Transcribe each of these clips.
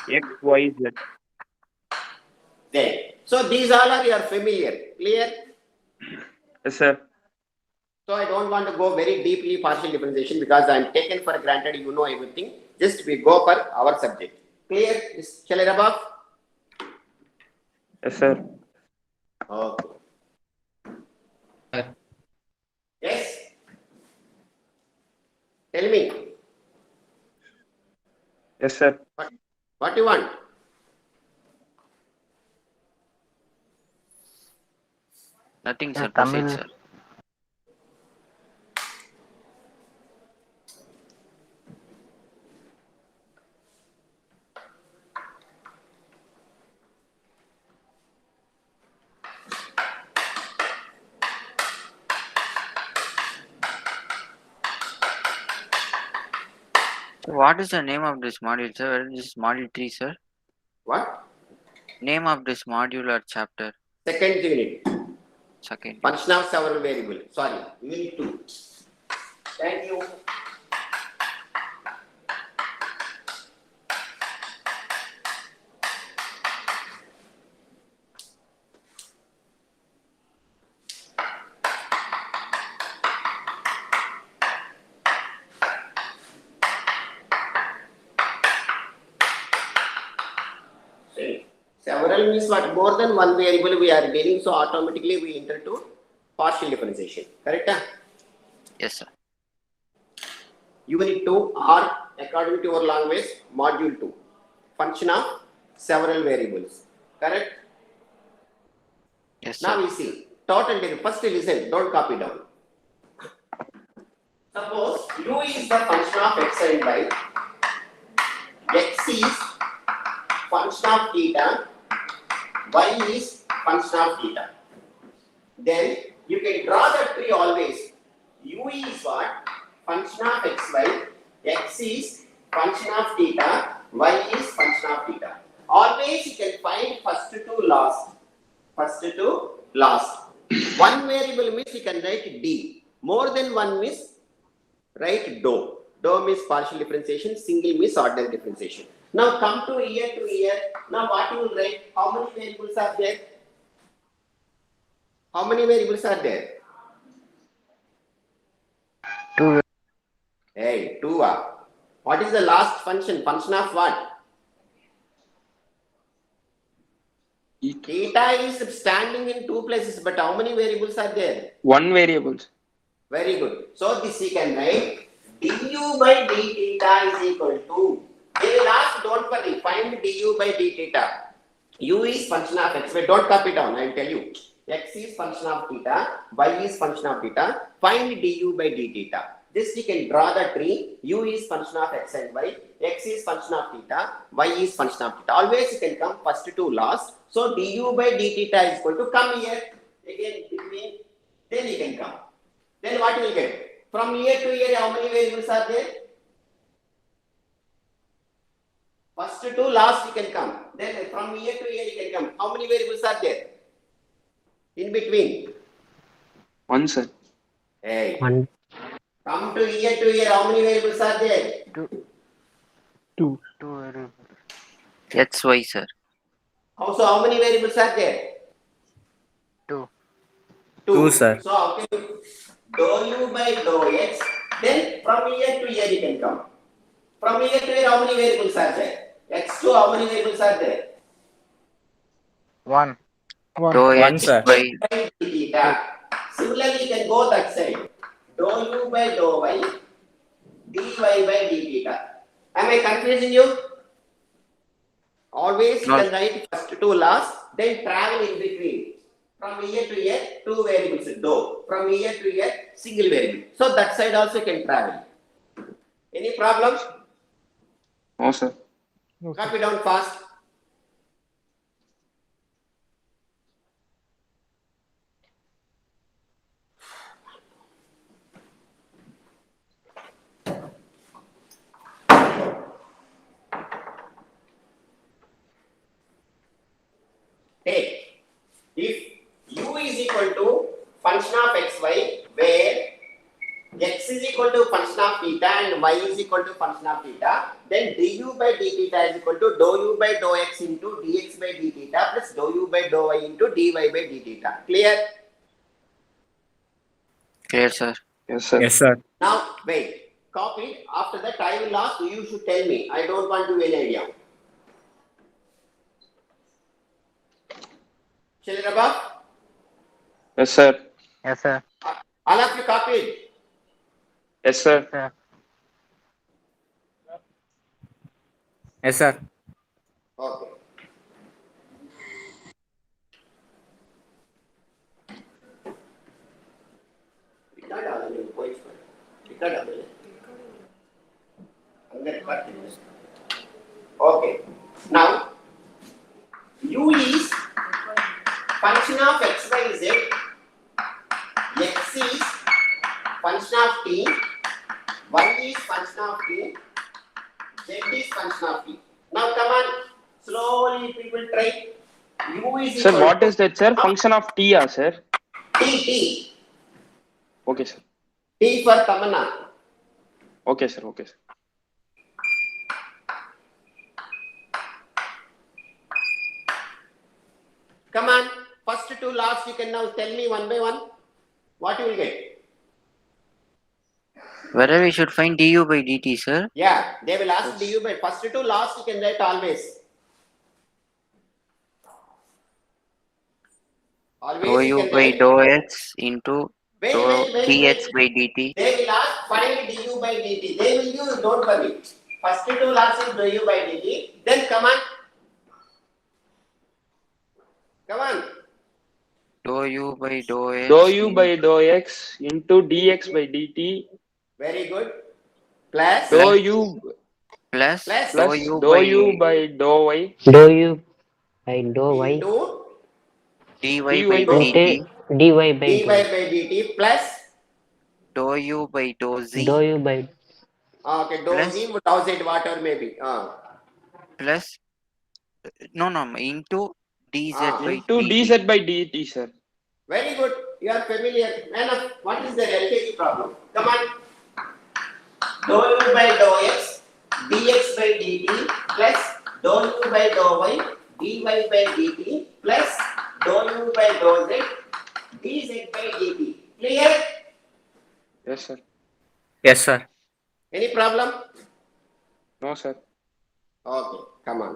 X, Y, Z. There. So these all are your familiar. Clear? Yes, sir. So I don't want to go very deeply partial differentiation because I am taken for granted you know everything. Just we go for our subject. Clear? Shall I rub off? Yes, sir. Okay. Yes? Tell me. Yes, sir. What you want? Nothing, sir. Tamil. Proceed, sir. What is the name of this module, sir? Where is this module 3, sir? What? Name of this module or chapter? Second unit. Second. Function of several variable. Sorry, unit 2. Thank you. Several means what? More than one variable we are dealing, so automatically we enter to partial differentiation. Correct? Yes, sir. Unit 2 or according to your language, module 2. Function of several variables. Correct? Yes, sir. Now we see total derivative. First listen, don't copy down. Suppose u is the function of x and y. X is function of theta. Y is function of theta. Then you can draw the tree always. U is what? Function of xy. X is function of theta. Y is function of theta. Always you can find first to last. First to last. One variable means you can write d. More than one means write dou. Dou means partial differentiation. Single means ordinary differentiation. Now come to year to year. Now what you will write? How many variables are there? How many variables are there? 2. Hey, 2. What is the last function? Function of what? Theta is standing in 2 places, but how many variables are there? One variable. Very good. So this you can write du by d theta is equal to. They will ask, don't worry, find du by d theta. U is function of x. Wait, don't copy down, I will tell you. X is function of theta, y is function of theta. Find du by d theta. This you can draw the tree. U is function of x and y. X is function of theta. Y is function of theta. Always you can come first to last. So du by d theta is equal to come here. Again between. Then you can come. Then what you will get? From year to year, how many variables are there? First to last you can come. Then from year to year you can come. How many variables are there? In between? One, sir. Hey. 1. Come to year, how many variables are there? 2. X, Y, sir. Also, how many variables are there? 2. 2, sir. So, how can you dou u by dou x? Then from year to year you can come. From year to year, how many variables are there? X2, how many variables are there? 1. Dou One, X sir. by Theta. Similarly, you can go that side. Dou u by dou y, dy by d theta. Am I confusing you? Always you No. can write first to last, then travel in between. From year to year, 2 variables dou. From year to year, single variable. So that side also you can travel. Any problems? No, sir. Copy down fast. Take. If u is equal to function of xy, where x is equal to function of theta and y is equal to function of theta, then du by d theta is equal to dou u by dou x into dx by d theta plus dou u by dou y into dy by d theta. Clear? Clear, sir. Yes, sir. Yes, sir. Now wait. Copy. After that I will ask you should tell me. I don't want to any idea. Children above? Yes, sir. Yes, sir. All of you copied. Yes, sir. Sir. Yes, sir. Okay. Okay. Now, u is function of x, y, z. X is function of t. Y is function of t. Z is function of t. Now, come on. Slowly, people try. U is Sir, equal what to is that, sir? Function of t, sir? T. Okay, sir. T for Tamanna. Okay, sir. Okay, sir. Come on. First two last you can now tell me one by one. What you will get? Whether we should find du by dt, sir. Yeah, they will ask du by first two last you can write always. Always Dou you u can by write. dou x into Wait, dou wait, wait, dx wait. by dt. They will ask find du by dt. They will use, don't worry. First two last is du by dt. Then come on. Come on. Dou u by dou x. Dou u by dou x into dx by dt Very good. Plus. dou u plus Plus. dou plus u dou u by dou y Do you by do y Into dy dy by by dt. dy by dy do by dt plus. Dou u by dou z do you by Okay, dou Plus. z, dou z, whatever may be. plus no into dz by into dt. dz by dt, sir. Very good. You are familiar. Enough. What is the LKG problem? Come on. Dou u by dou x dx by dt plus dou u by dou y dy by dt plus dou u by dou z dz by dt. Clear? Yes, sir. Yes, sir. Any problem? No, sir. Okay. Come on.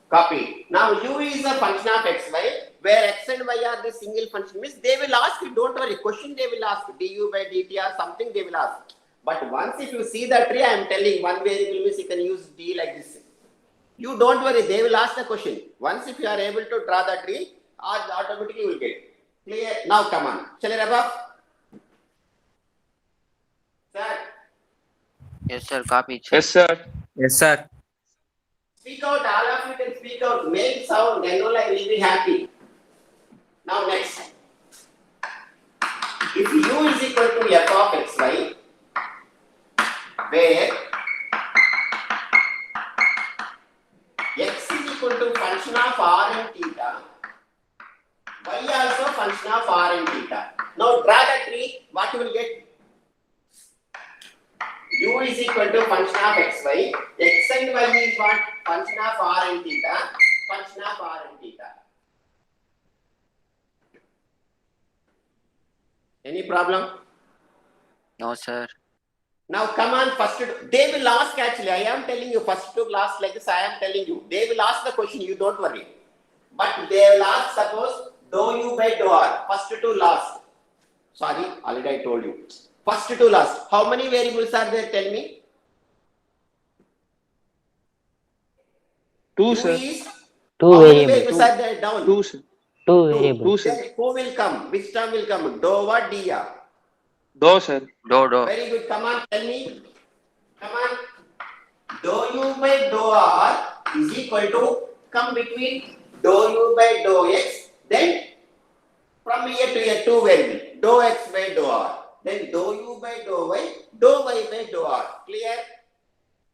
Copy. Now u is a function of xy, where x and y are the single function. Means they will ask you, don't worry, question they will ask, du by dt or something they will ask. But once if you see the tree, I am telling one variable means you can use d like this. You don't worry, they will ask the question. Once if you are able to draw the tree, automatically you will get. Clear? Now come on. Shall I wrap up? Sir, Yes, sir. Copy, sir. Yes, sir. Yes, sir. speak out, all of you can speak out, make sound, then only I will be happy. Now next. If u is equal to f of xy, where x is equal to function of r and theta, y also function of r and theta. Now draw the tree, what you will get? U is equal to function of xy, x and y is what? Function of r and theta, function of r and theta. Any problem? No, sir. Now come on, first they will ask actually, I am telling you first two class like this, I am telling you, they will ask the question, you don't worry. But they will ask suppose dou u by dou r, first two last. Sorry, already I told you. First two last. How many variables are there? Tell me. Two, U sir. is two how many variables? variables are there down? Two, sir. Two Two. variables. Two, sir. Then who will come? Which term will come? Dou or dia? Dou, sir. Dou. Very good. Come on, tell me. Come on. Dou u by dou r is equal to come between dou u by dou x. Then from here to here two variable. Dou x by dou r. Then dou u by dou y by dou r. Clear?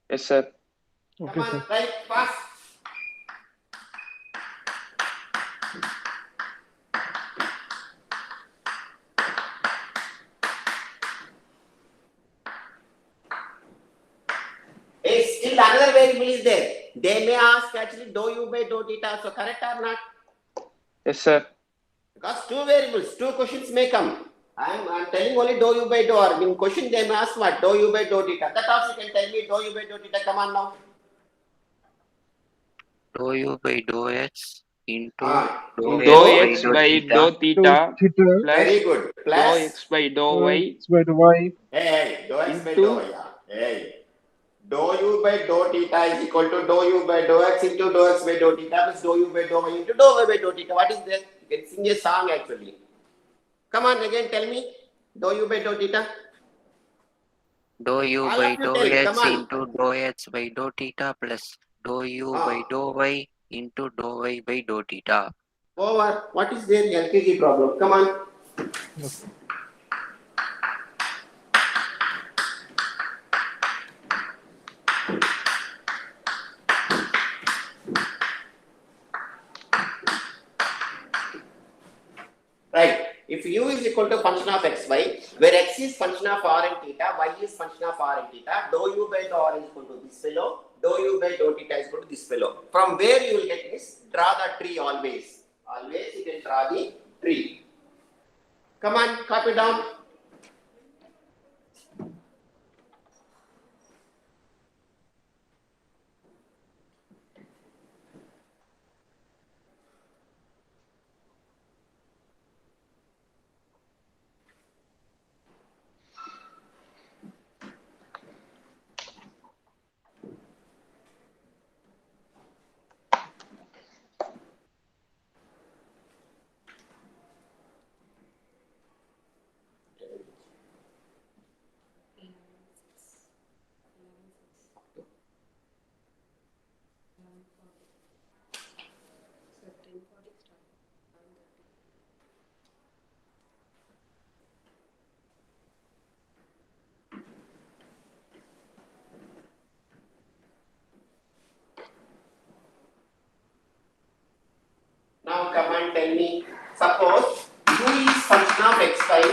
Yes, sir. Come on, right, fast. variable is there. They may ask actually dou u by dou theta. So correct or not? Yes, sir. Because two variables, two questions may come. I'm telling only dou u by dou r. In question they may ask what? Dou u by dou theta. That also you can tell me dou u by dou theta. Come on now. Dou u by dou x into In dou Dou x x by by dou dou theta theta theta plus very good. dou Plus x by dou y x by the y hey, dou x by into dou y. Hey. Dou u by dou theta is equal to dou u by dou x into dou x by dou theta plus dou u by dou y into dou y by dou theta. What is that? You can sing a song actually. Come on again, tell me. Dou u by dou theta. dou u All by of you dou tell. x Come on. into dou x by dou theta plus dou u by dou y into dou y by dou theta. Over. What is their LKG problem? Come on. Right. If u is equal to function of xy, where x is function of r and theta, y is function of r and theta, dou u by dou r is equal to this fellow, dou u by dou theta is equal to this fellow. From where you will get this? Draw the tree always. Always you can draw the tree. Come on, copy down. Now come and tell me, suppose u is function of xy,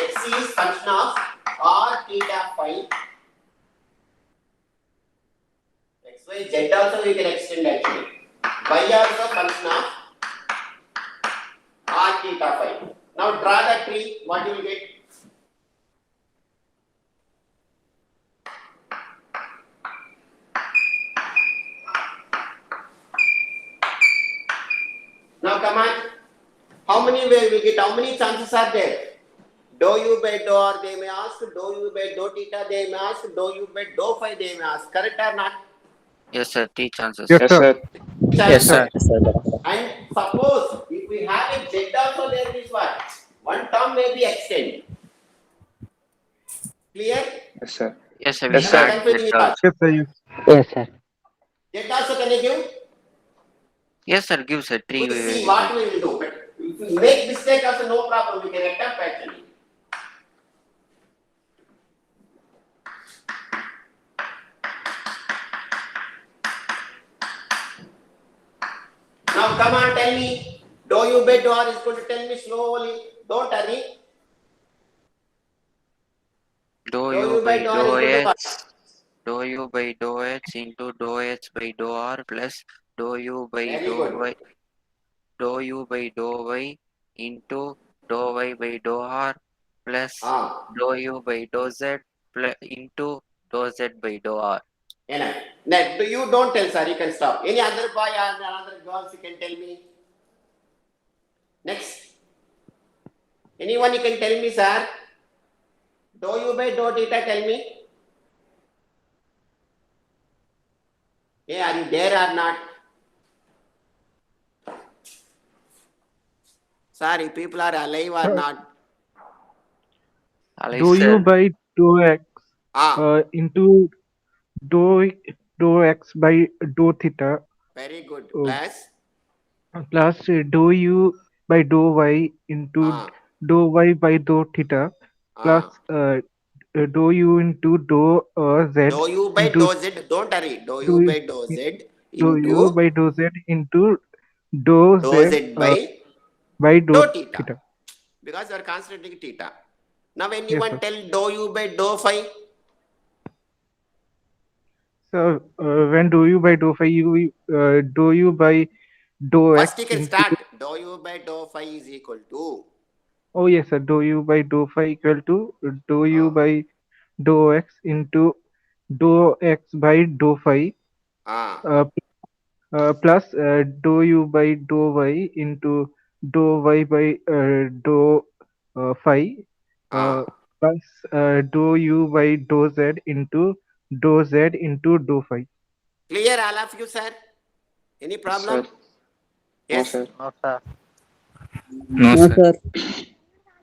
x is function of r theta phi, xy z also we can extend actually, y also function of r theta phi. Now draw the tree, what you will get? Now come on. How many way we get? How many chances are there? Dou u by dou r they may ask, dou u by dou theta they may ask, dou u by dou phi they may ask. Correct or not? Yes, sir. 3 chances. yes yes, sir sir. Yes, sir. And suppose if we have a z also there is what? One term may be extended. Clear? Yes, sir. Yes, sir. Yes, We sir. had that also. yes sir yes. Yes, sir. Z also can you give? Yes, sir. Give, sir. 3 We'll see variables. what we will do. But if we make mistake also no problem, we can attempt actually. Now come on, tell me. Dou u by dou r is going to tell me slowly. Don't hurry. Dou u by dou x. Dou u by dou x into dou x by dou r plus dou u by Very dou good. y. Dou u by dou y into dou y by dou r plus dou u by dou z into dou z by dou r. Enough. Next, you don't tell, sir. You can stop. Any other boy or another girls, you can tell me. Next. Anyone you can tell me, sir? Dou u by dou theta, tell me. Hey, are you there or not? Sorry, people are alive or not? Alive, dou u sir. by dou x into dou x by dou theta Very good. plus dou u by dou y into dou y by dou theta plus dou u into dou z Dou u by into dou z. Don't hurry. Dou u by dou z dou into u by dou z into dou dou z z by dou dou theta. theta. Because you are concentrating theta. Now when Yes, anyone sir. tell dou u by dou phi, So when do you by do phi do you by do First x you can into start. Dou u by dou phi is equal to. oh yes sir do you by do phi equal to do you Uh, by do x into do x by do phi uh, uh, plus do u by do y into do y by do phi uh. plus do u by do z into do z into do phi. Clear all of you, sir? Any Yes, sir. problem? No, Yes. sir. No, sir. No, sir.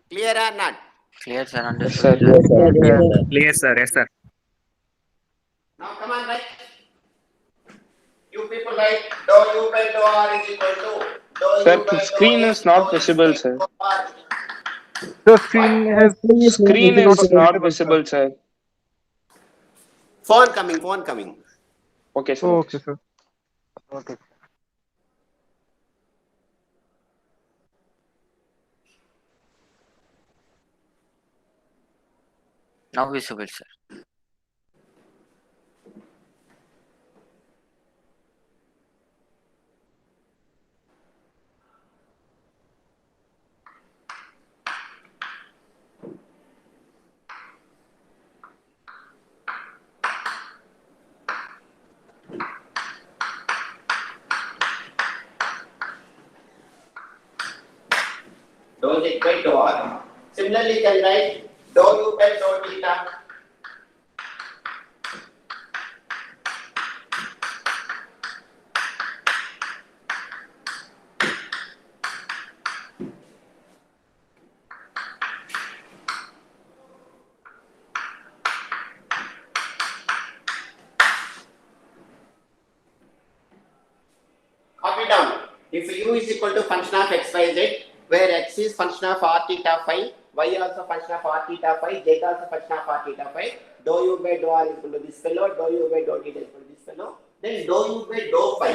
Clear or not? Clear, sir. Yes, Understood, sir. sir. Yes, sir. Clear, sir. Yes, sir. Now come on, right? You people write dou u by dou r is equal to dou Sir, u the by dou screen x is dou not x visible, by sir. dou r. The screen What? has Screen is not is not visible, sir. visible, sir. Phone coming, phone coming. Okay, sir. Oh, Okay, okay, sir. sir. Okay. Now visible, sir. Dou z by dou r. Similarly, you can write dou u by dou theta. Copy down. If u is equal to function of x, y, z, where x is function of r theta phi, y also function of r theta phi, z also function of r theta phi, dou u by dou r is equal to this fellow, dou u by dou theta is equal to this fellow, then dou u by dou phi.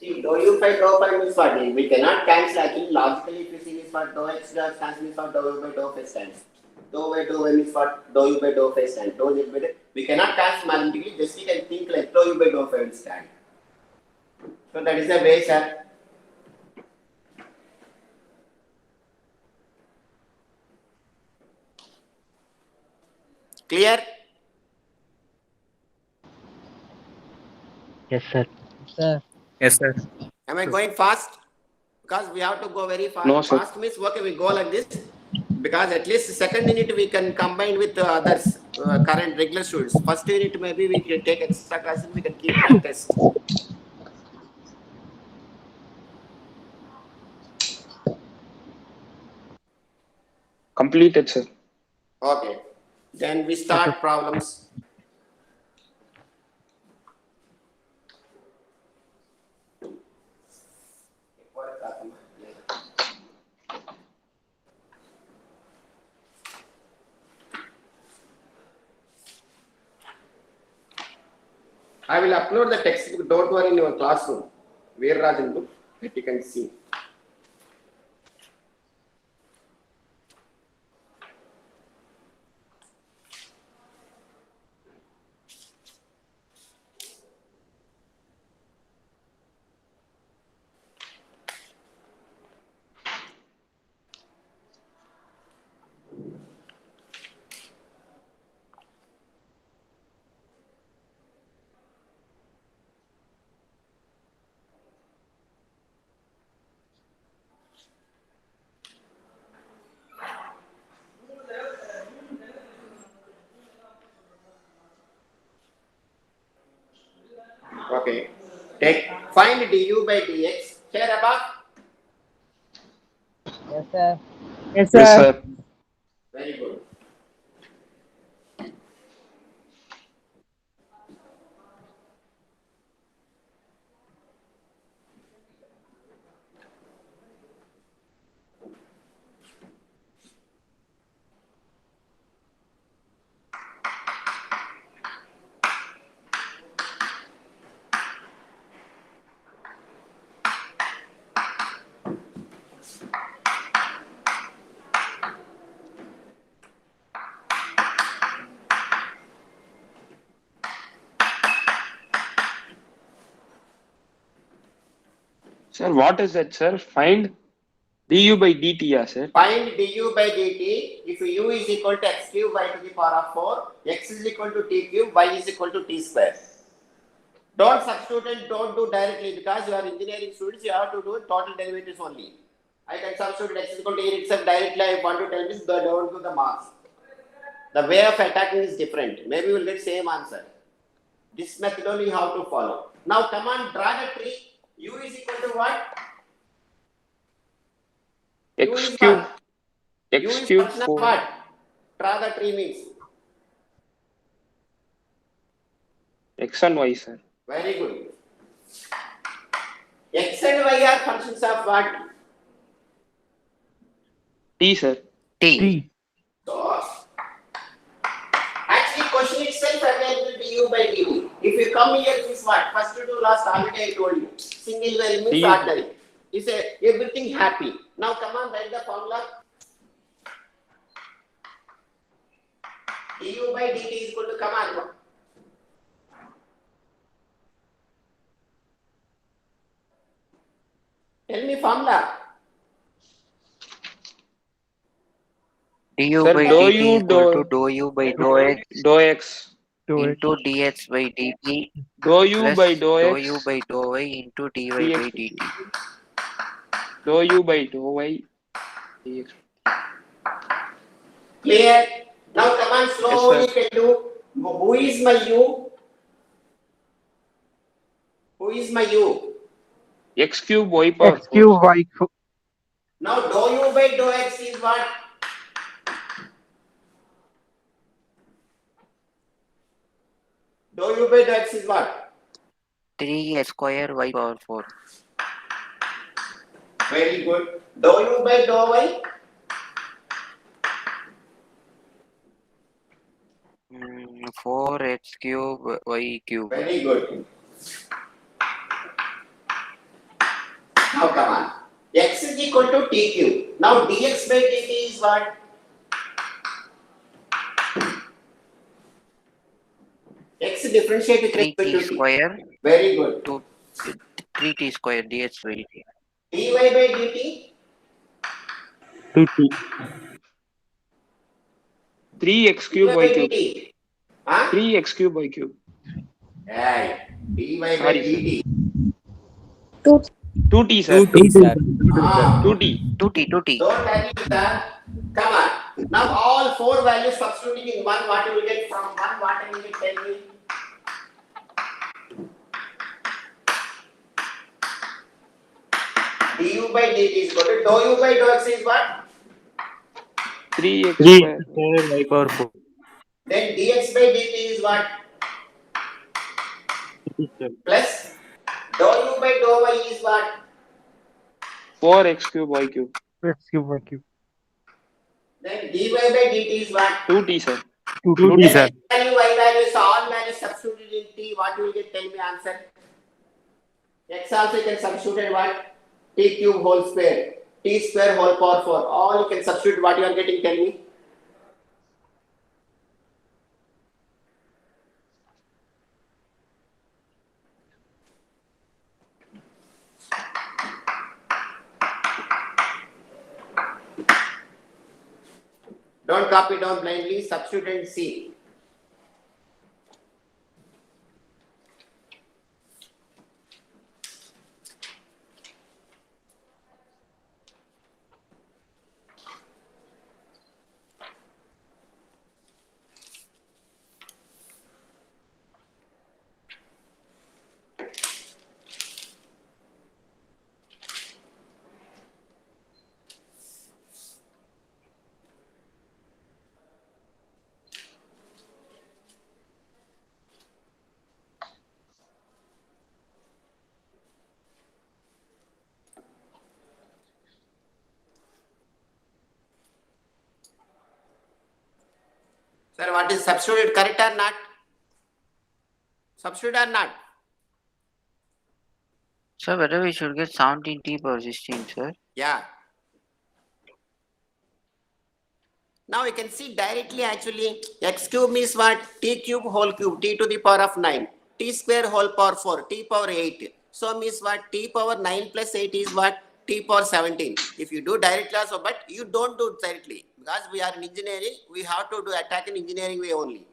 See, dou u by dou phi means what? We cannot cancel actually logically if you see this what dou x does cancel means what dou u by dou phi stands. Dou by dou y means what dou u by dou phi stands. Dou z by dou. We cannot cancel mathematically, just we can think like dou u by dou phi will stand. So that is the way, sir. Clear? Yes, sir. Yes, sir. Am I going fast? Because we have to go very fast. No, sir. Fast means okay, we go like this. Because at least second unit we can combine with others, current regular students. First unit maybe we can take extra classes, we can keep that test. Completed, sir. Okay. Then we Okay. start problems. I will upload the textbook, don't worry, in your classroom. Veerarajan book that you can see. Okay. Take find du by dx. Here above. Yes, sir. Yes, Yes, sir. sir. Very good. Sir, what is that, sir? Find du by dt, yeah, sir. Find du by dt if u is equal to x cube y to the power of 4, x is equal to t cube, y is equal to t square. Don't substitute and don't do directly because you are engineering students, you have to do total derivatives only. I can substitute x is equal to e itself directly. I want to tell this, don't do the marks. The way of attacking is different. Maybe you will get same answer. This method only you have to follow. Now come on, draw the tree. U is equal to what? U X is cube, what? U x is cube function of 4, what? Draw the tree means. x and y, sir. Very good. X and y are functions of what? T, sir. T. T. So, actually question itself again will be u by dt. If you come here, this what? First to do last already I told you. Single value means D. ordinary. You say everything happy. Now come on, write the formula. du by dt is equal to, come on. Tell me formula. Du Sir, by dou dt u, equal to dou u by dou x dou x, Do it. into dx by dt dou u plus by dou dou x, u by dou y into dy by dx, dt. dou u by dou y, dx. Clear? Now come on, Yes, slowly sir. can do. Who is my u? Who is my u? X cube y power X 4. cube y. Now dou u by dou x is what? Dou u by dou x is what? 3x square y power 4. Very good. Dou u by dou y? 4x cube y cube. Very good. Now come on. X is equal to t cube. Now dx by dt is what? X differentiate with respect 3t to t. square Very good. to 3t square dx by dt. dy by dt? 3x dy cube by y cube. dt. Huh? 3x cube y cube. Right. dy by Sorry, sir. dt. 2t, sir. 2t, sir. 2t. 2t. Don't agree with that. Come on. Now all four values substituting in one, what you will get from one, what you will get, tell me. Du by dt is equal to dou u by dou x is what? 3x 3 square. square y power 4. Then dx by dt is what? Plus dou u by dou y is what? 4x cube y cube. X cube y cube. Then dy by dt is what? 2t, sir. 2t, sir. X value, y values, all values substituted in t, what you will get, tell me answer. X also you can substitute in what? T cube whole square, t square whole power 4, all you can substitute, what you are getting, tell me. Don't copy down blindly, substitute and see. Sir, what is substituted? Correct or not? Substitute or not? Sir, whether we should get 17t power 16, sir. Yeah. Now you can see directly actually x cube means what? T cube whole cube, t to the power of 9. T square whole power 4, t power 8. So means what? T power 9 plus 8 is what? T power 17. If you do directly also, but you don't do it directly. Because we are in engineering, we have to do attack in engineering way only.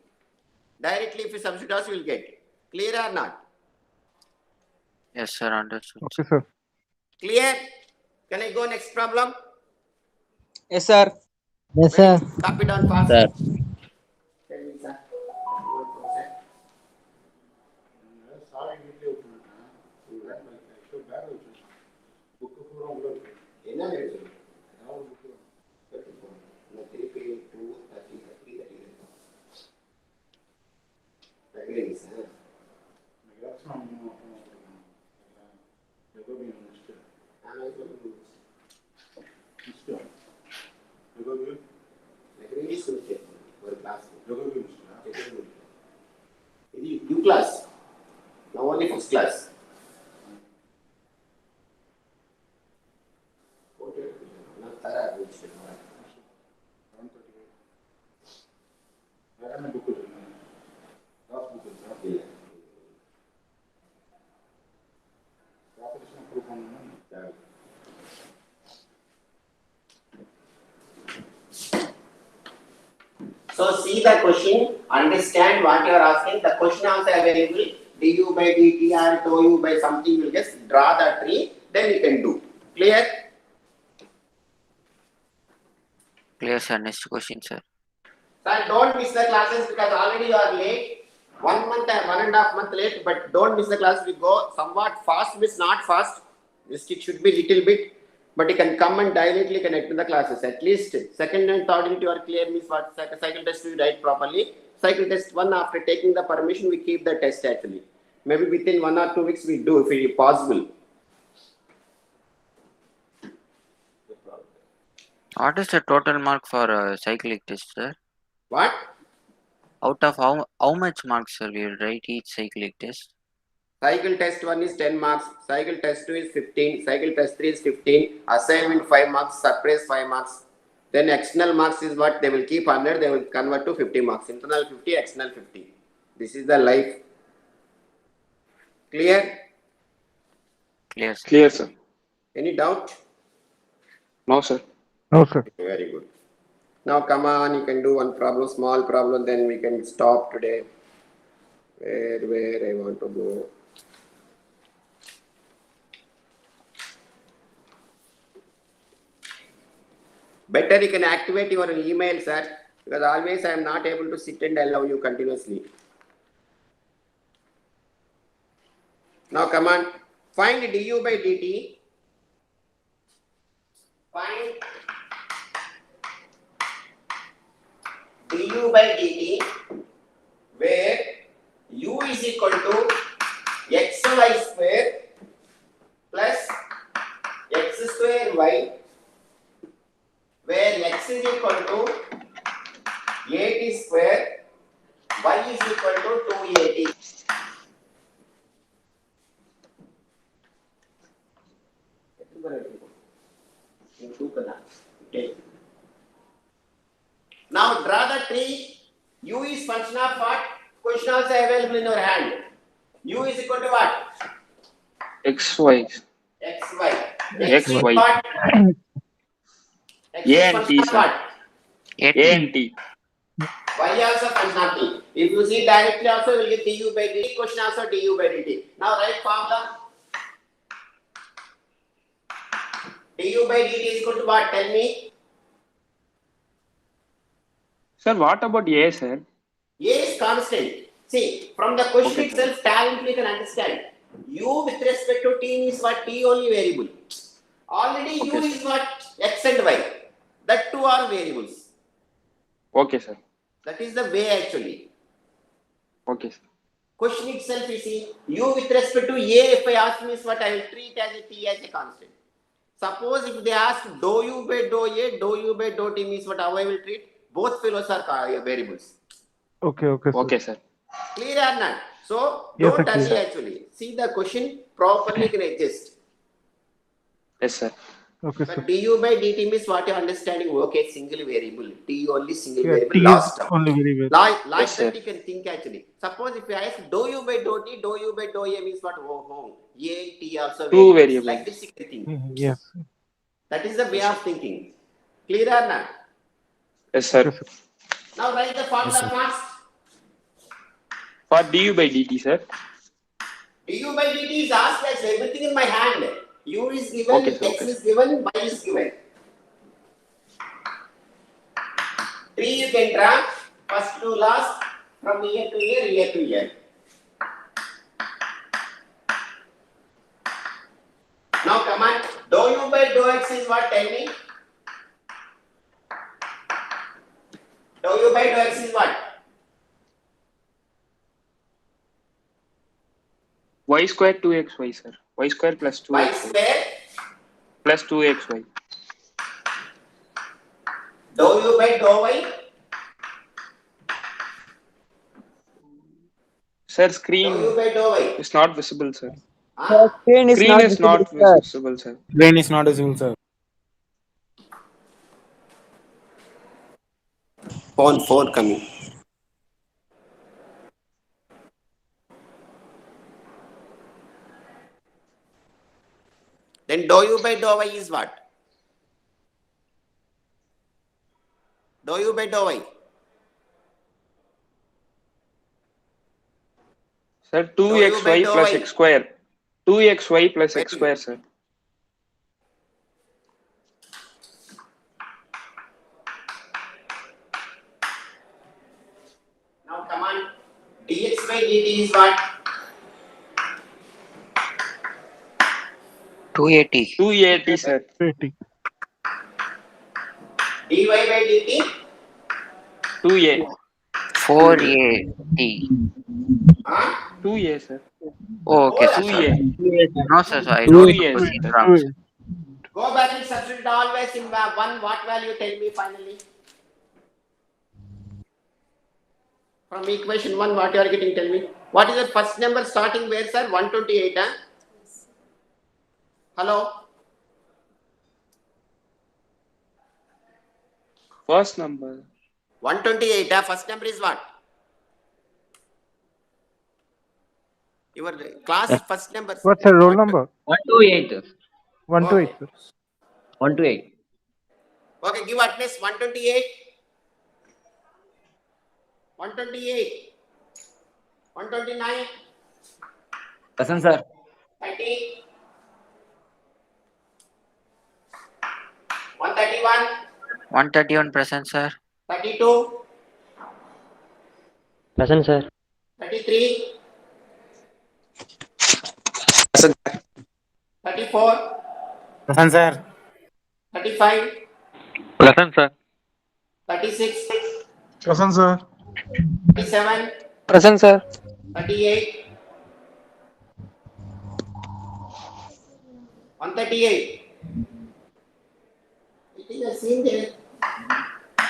Directly if you substitute also, you will get. Clear or not? Yes, sir, understood. Okay, sir. Clear? Can I go next problem? Yes, sir. Yes, sir. Copy down fast. Sir. Tell me, sir. என்ன எழுது? U class. Now only first class. So see the question, understand what you are asking. The question also available. Du by dt or dou u by something, you will just draw the tree, then you can do. Clear? Clear, sir. Next question, sir. Sir, don't miss the classes because already you are late. 1 month and 1.5 months late, but don't miss the class. We go somewhat fast, miss not fast. It should be little bit, but you can come and directly connect to the classes. At least second and third unit you are clear, means what cycle test you write properly. Cycle test 1 after taking the permission, we keep the test actually. Maybe within 1 or 2 weeks we do if it is possible. What is the total mark for cyclic test, sir? What? Out of how much marks, sir, we will write each cyclic test? Cycle test 1 is 10 marks, cycle test 2 is 15, cycle test 3 is 15, assignment 5 marks, surprise 5 marks. Then external marks is what they will keep 100, they will convert to 50 marks. Internal 50, external 50. This is the life. Clear? Clear, sir. Clear, sir. Any doubt? No, sir. No, sir. Very good. Now come on, you can do one problem, small problem, then we can stop today. Where I want to go. Better you can activate your email, sir, because always I am not able to sit and allow you continuously. Now come on, find du by dt. Find du by dt where u is equal to xy square plus x square y, where x is equal to 8 square, y is equal to 280. Now draw the tree. U is function of what? Question also available in your hand. U is equal to what? XY. XY. X, is Y. what? X A is and function T, of sir. what? A and T. Y also function of T. If you see directly also, you will get du by dt. Question also du by dt. Now write formula. Du by dt is equal to what? Tell me. Sir, what about A, sir? A is constant. See, from the question Okay, sir. itself, talent you can understand. U with respect to T means what? T only variable. Already U Okay, is what? X and Y. That two are variables. Okay, sir. That is the way actually. Okay, sir. Question itself you see, U with respect to A, if I ask means what, I will treat as a T as a constant. Suppose if they ask dou U by dou A, dou U by dou T means what, how I will treat? Both fellows are variables. Okay, okay, sir. Okay, sir. Clear or not? So Yes, don't sir, hurry clear. actually. See the question properly you can adjust. Yes, sir. Okay, sir. But du by dt means what you're understanding, okay, single variable. T only single Yeah, variable T is last term. only variable. Like Yes, that sir. you can think actually. Suppose if you ask dou u by dou t, dou u by dou a means what? Oh, a, t also Two variables. Like variables. this you can think. Yes. That is the way of thinking. Clear or not? Yes, sir. Okay, sir. Now write the formula fast. For du by dt, sir. Du by dt is asked as everything in my hand. U is given, Okay, sir, x okay. is given, y is given. 3 you can draw, first to last, from year to year, year to year. Now come on, dou u by dou x is what? Tell me. Dou u by dou x is what? Y square 2xy, sir. Y square plus Y 2xy square, plus 2xy. dou u by dou y, Sir, dou u screen by dou y. is not visible, sir. Huh? Screen is Screen not is not visible, sir. visible, sir. Brain is not visible, sir. Phone coming. Then dou u by dou y is what? Dou u by dou y. Sir, Dou u by 2xy dou plus y. x square. 2xy plus Very x square, sir. Now come on, dx by dt is what? 280. 280, sir. 80. Dy by dt? 2a. 480. Huh? 2a, sir. Oh, okay, sir. 2a. No, sir, I 2a, don't sir. proceed wrong, sir. Go back and substitute always in one. What value? Tell me finally. From equation 1, what you are getting? Tell me. What is the first number starting where, sir? 128, huh? Hello? First number. 128, huh? First number is what? Your class first number. What's the roll number? 128. 1 to 8, sir. 128. Okay, give at least 128. 128. 129. Present, sir. 30. 131. 131 present, sir. 32. Present, sir. 33. Present, 34. present, sir. 35. Present, sir. 36. Present, sir. 37. Present, sir. 38. 138. I think I've seen there.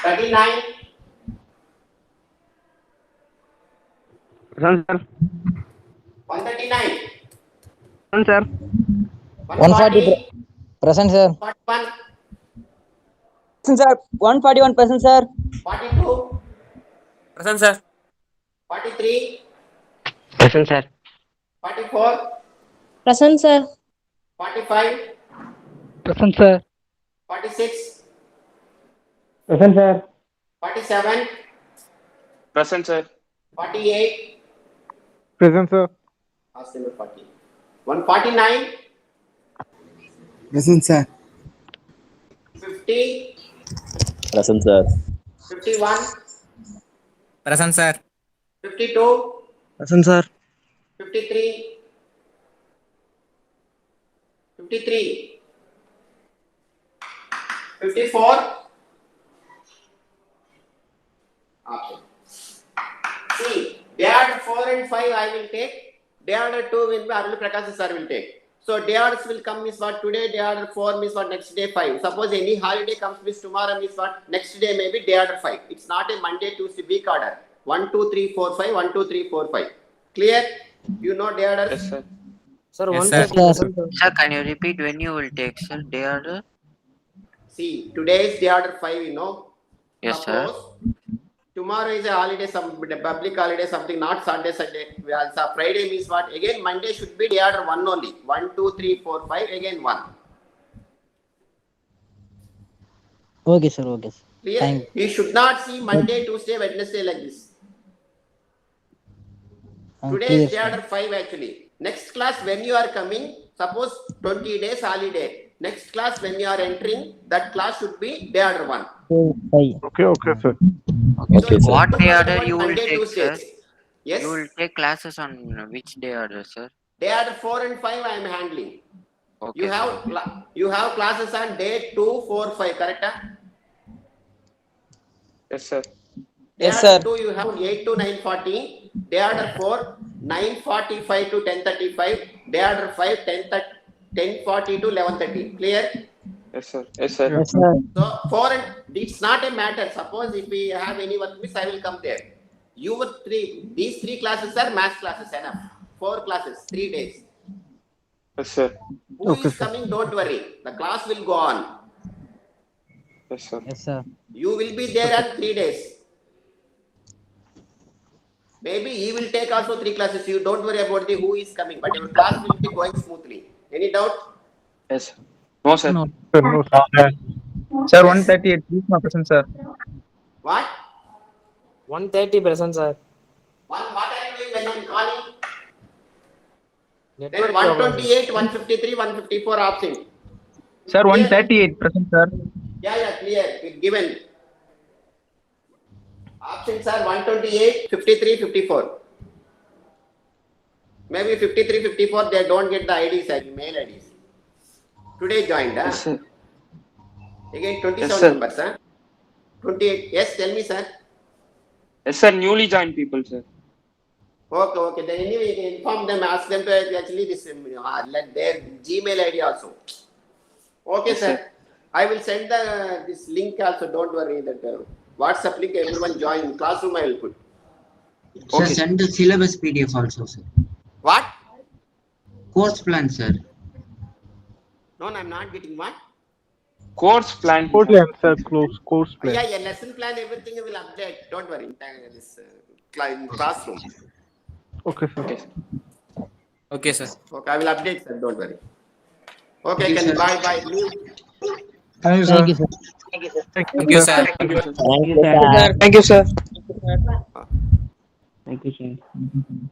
39. Present, sir. 139. Present, sir. 140. Present, sir. 41. Present, sir. 141 present, sir. 42. Present, sir. 43. Present, sir. 44. Present, sir. 45. Present, sir. 46. Present, sir. 47. Present, sir. 48. Present, sir. Ask number 40. 149. Present, sir. 50. Present, sir. 51. Present, sir. 52. Present, sir. 53. 53. 54. Okay. See, day order 4 and 5 I will take. Day order 2 will be Arul Prakash sir will take. So day orders will come means what today, day order 4 means what next day 5. Suppose any holiday comes means tomorrow means what next day maybe day order 5. It's not a Monday, Tuesday week order. 1, 2, 3, 4, 5, 1, 2, 3, 4, 5. Clear? You know day order? Yes, sir. Sir, Yes, 130. sir. Sir, can you repeat when you will take, sir, day order? See, today is day order 5, you know. Yes, sir. Suppose tomorrow is a holiday, some public holiday, something, not Sunday, Sunday. We also Friday means what? Again, Monday should be day order 1 only. 1, 2, 3, 4, 5, again 1. Okay, sir. Okay, sir. Clear? Thank You should not see Monday, Tuesday, Wednesday like this. Today clear, is day order 5 actually. Next class when you are coming, suppose 20 days holiday. Next class when you are entering, that class should be day order 1. Okay, sir. Okay, sir. What day order Monday, you will take, Tuesday. sir? Yes. You will take classes on which day order, sir? Day order 4 and 5 I am handling. Okay, You have you have classes on day 2, 4, 5, correct? Yes, sir. Yes, Day order sir. 2 you have 8 to 9:40. Day order 4 9:45 to 10:35. Day order 5 10:40 to 11:30. Clear? Yes, sir. Yes, sir. Yes, sir. So 4 and it's not a matter. Suppose if we have any work miss, I will come there. You were 3. These 3 classes are math classes enough. 4 classes, 3 days. Yes, sir. Who is coming? Don't worry. The class will go on. Yes, sir. Yes, sir. You will be there at 3 days. Maybe he will take also 3 classes. You don't worry about the who is coming, but your class will be going smoothly. Any doubt? Yes. No, sir. No, sir. Sir, 138. Please, my present, sir. What? 130 present, sir. What are you doing when I am calling? Then Network problem. 128, 153, 154 absent. Sir, 138 present, sir. Yeah, clear. Given. Options are 128, 53, 54. Maybe 53, 54, they don't get the IDs, mail IDs. Today joined, huh? Yes, sir. Again 27 Yes, sir. numbers, huh? 28. Yes, tell me, sir. Yes, sir. Newly joined people, sir. Okay. Then anyway, you can inform them, ask them to actually let their Gmail ID also. Okay, Yes, sir. sir. I will send this link also. Don't worry that WhatsApp link. Everyone join. Classroom I will put. Sir, Okay. send the syllabus PDF also, sir. What? Course plan, sir. No, I'm not getting what? Course plan. Course plan, sir. Course plan. Yeah, lesson plan, everything will update. Don't worry. This classroom. Okay, sir. Okay. Okay, sir. Okay, I will update, sir. Don't worry. Okay, Thank you, sir. bye. Thank you, sir. Thank you, sir. Thank you, sir. Thank you, sir. Thank you, sir. Thank you, sir. Thank you, sir.